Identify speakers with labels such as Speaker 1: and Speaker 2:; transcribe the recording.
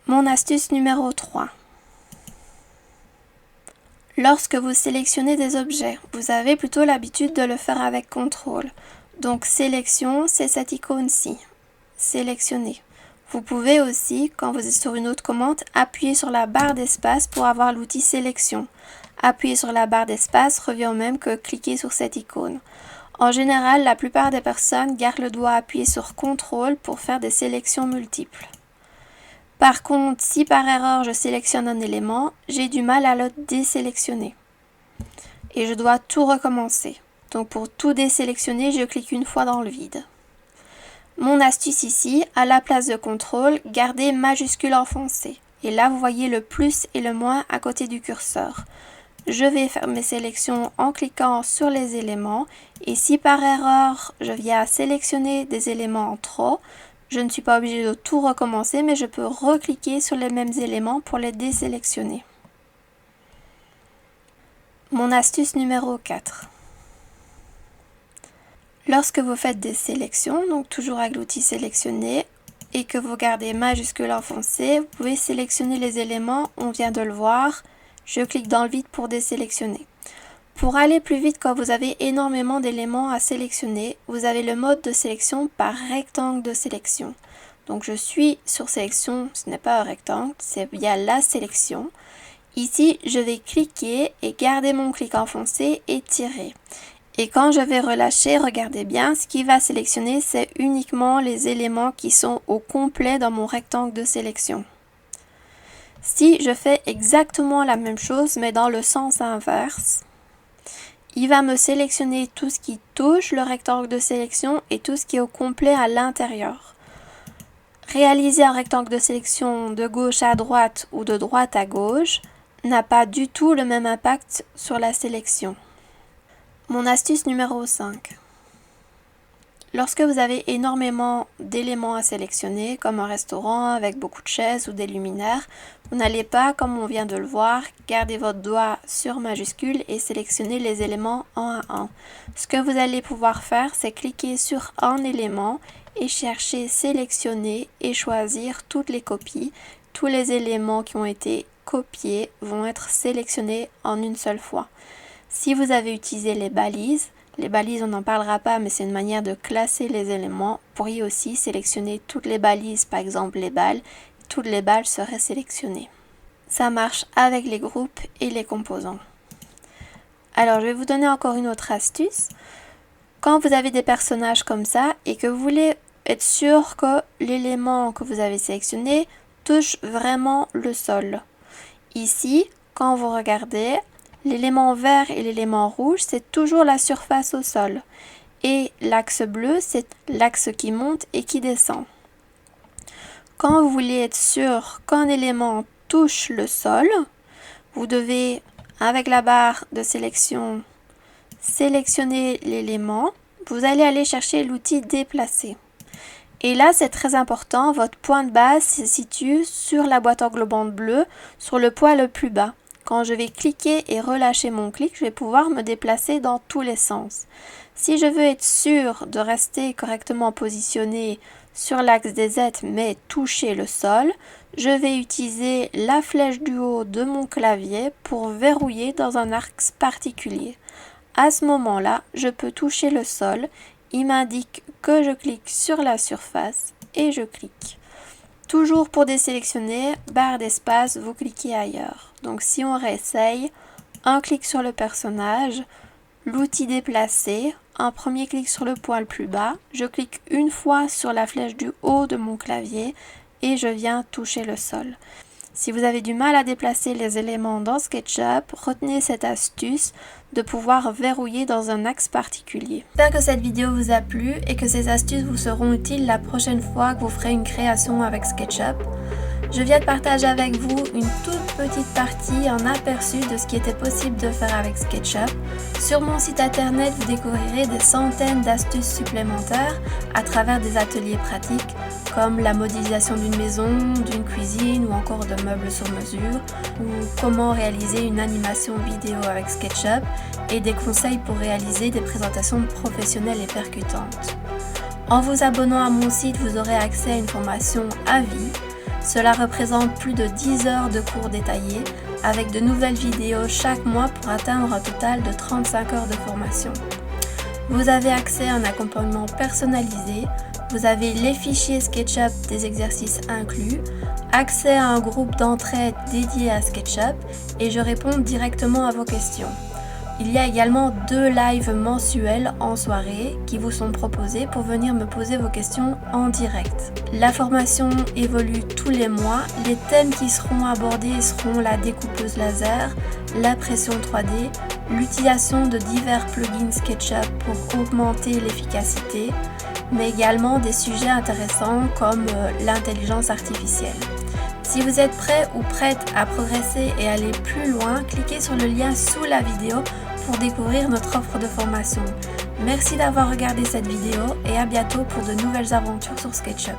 Speaker 1: Mon astuce numéro 3. Lorsque vous sélectionnez des objets, vous avez plutôt l'habitude de le faire avec contrôle. Donc sélection, c'est cette icône-ci. Sélectionner. Vous pouvez aussi, quand vous êtes sur une autre commande, appuyer sur la barre d'espace pour avoir l'outil sélection. Appuyer sur la barre d'espace revient au même que cliquer sur cette icône. En général, la plupart des personnes gardent le doigt appuyé sur contrôle pour faire des sélections multiples. Par contre, si par erreur je sélectionne un élément, j'ai du mal à le désélectionner. Et je dois tout recommencer. Donc pour tout désélectionner, je clique une fois dans le vide. Mon astuce ici, à la place de contrôle, gardez majuscule enfoncé. Et là, vous voyez le plus et le moins à côté du curseur. Je vais faire mes sélections en cliquant sur les éléments. Et si par erreur, je viens à sélectionner des éléments en trop, je ne suis pas obligée de tout recommencer, mais je peux recliquer sur les mêmes éléments pour les désélectionner. Mon astuce numéro 4. Lorsque vous faites des sélections, donc toujours avec l'outil sélectionner, et que vous gardez majuscule enfoncé, vous pouvez sélectionner les éléments, on vient de le voir, je clique dans le vide pour désélectionner. Pour aller plus vite quand vous avez énormément d'éléments à sélectionner, vous avez le mode de sélection par rectangle de sélection. Donc je suis sur sélection, ce n'est pas un rectangle, c'est via la sélection. Ici, je vais cliquer et garder mon clic enfoncé et tirer. Et quand je vais relâcher, regardez bien, ce qui va sélectionner, c'est uniquement les éléments qui sont au complet dans mon rectangle de sélection. Si je fais exactement la même chose, mais dans le sens inverse, il va me sélectionner tout ce qui touche le rectangle de sélection et tout ce qui est au complet à l'intérieur. Réaliser un rectangle de sélection de gauche à droite ou de droite à gauche n'a pas du tout le même impact sur la sélection. Mon astuce numéro 5. Lorsque vous avez énormément d'éléments à sélectionner, comme un restaurant avec beaucoup de chaises ou des luminaires, vous n'allez pas, comme on vient de le voir, garder votre doigt sur majuscule et sélectionner les éléments un à un. Ce que vous allez pouvoir faire, c'est cliquer sur un élément et chercher sélectionner et choisir toutes les copies. Tous les éléments qui ont été copiés vont être sélectionnés en une seule fois. Si vous avez utilisé les balises, on n'en parlera pas, mais c'est une manière de classer les éléments. Vous pourriez aussi sélectionner toutes les balises, par exemple les balles. Toutes les balles seraient sélectionnées. Ça marche avec les groupes et les composants. Alors, je vais vous donner encore une autre astuce. Quand vous avez des personnages comme ça et que vous voulez être sûr que l'élément que vous avez sélectionné touche vraiment le sol. Ici, quand vous regardez, l'élément vert et l'élément rouge, c'est toujours la surface au sol. Et l'axe bleu, c'est l'axe qui monte et qui descend. Quand vous voulez être sûr qu'un élément touche le sol, vous devez, avec la barre de sélection, sélectionner l'élément. Vous allez aller chercher l'outil déplacer. Et là, c'est très important, votre point de base se situe sur la boîte englobante bleue, sur le poids le plus bas. Quand je vais cliquer et relâcher mon clic, je vais pouvoir me déplacer dans tous les sens. Si je veux être sûr de rester correctement positionné sur l'axe des Z mais toucher le sol, je vais utiliser la flèche du haut de mon clavier pour verrouiller dans un axe particulier. À ce moment-là, je peux toucher le sol. Il m'indique que je clique sur la surface et je clique. Toujours pour désélectionner, barre d'espace, vous cliquez ailleurs. Donc si on réessaye, un clic sur le personnage, l'outil déplacer, un premier clic sur le point le plus bas, je clique une fois sur la flèche du haut de mon clavier et je viens toucher le sol. Si vous avez du mal à déplacer les éléments dans SketchUp, retenez cette astuce de pouvoir verrouiller dans un axe particulier. J'espère que cette vidéo vous a plu et que ces astuces vous seront utiles la prochaine fois que vous ferez une création avec SketchUp. Je viens de partager avec vous une toute petite partie, un aperçu de ce qui était possible de faire avec SketchUp. Sur mon site internet, vous découvrirez des centaines d'astuces supplémentaires à travers des ateliers pratiques comme la modélisation d'une maison, d'une cuisine ou encore de meubles sur mesure, ou comment réaliser une animation vidéo avec SketchUp et des conseils pour réaliser des présentations professionnelles et percutantes. En vous abonnant à mon site, vous aurez accès à une formation à vie. Cela représente plus de 10 heures de cours détaillés avec de nouvelles vidéos chaque mois pour atteindre un total de 35 heures de formation. Vous avez accès à un accompagnement personnalisé, vous avez les fichiers SketchUp des exercices inclus, accès à un groupe d'entraide dédié à SketchUp et je réponds directement à vos questions. Il y a également 2 lives mensuels en soirée qui vous sont proposés pour venir me poser vos questions en direct. La formation évolue tous les mois. Les thèmes qui seront abordés seront la découpeuse laser, la pression 3D, l'utilisation de divers plugins SketchUp pour augmenter l'efficacité, mais également des sujets intéressants comme l'intelligence artificielle. Si vous êtes prêt ou prête à progresser et aller plus loin, cliquez sur le lien sous la vidéo pour découvrir notre offre de formation. Merci d'avoir regardé cette vidéo et à bientôt pour de nouvelles aventures sur SketchUp.